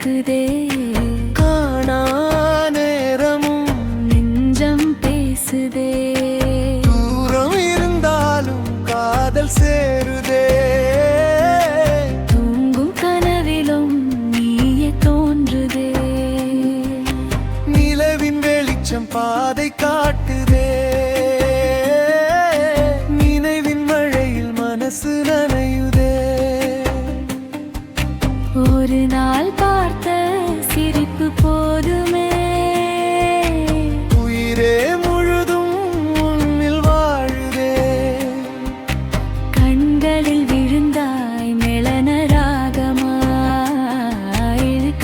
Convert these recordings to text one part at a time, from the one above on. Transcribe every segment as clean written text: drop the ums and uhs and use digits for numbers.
கேக்குதே. காணா நேரமும் நெஞ்சம் பேசுதே. தூரம் இருந்தாலும் காதல் சேருதே. தூங்கும் கனவிலும் நீயே தோன்றுதே. நிலவின் வெளிச்சம் பாதை காட்டுதே. நினைவின் மழையில் மனசு நனையுதே. ஒரு நாள் பார்த்த சிரிப்பு போதுமே. உயிரே முழுதும் உன்னில் வாழுதே. கண்களில் விழுந்தாய் மெளன ராகமாய்.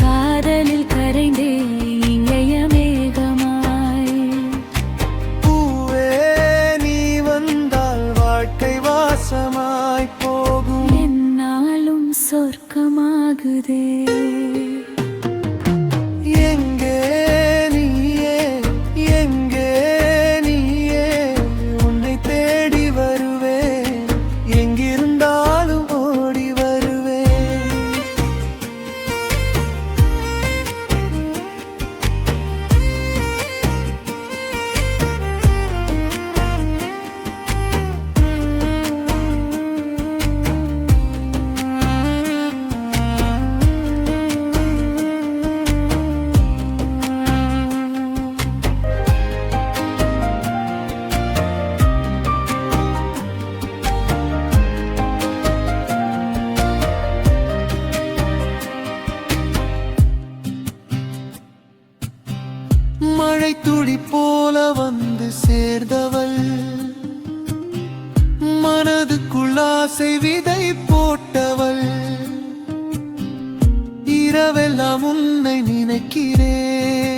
காதலில் கரைந்தே இங்கய மேகமாய். பூவே நீ வந்தால் வாழ்க்கை வாசமாய் போகும். என்னாலும் சொர்க்கமாகுதே. எங்கே நீயே எங்கே நீயே உன்னை தேடி வருவேன். எங்கிருந்தாலும் ஓடி வருவேன். மழை துளி போல வந்து சேர்ந்தவள். மனதுக்குள் ஆசை விதை போட்டவள். இரவெல்லாம் உன்னை நினைக்கிறேன்.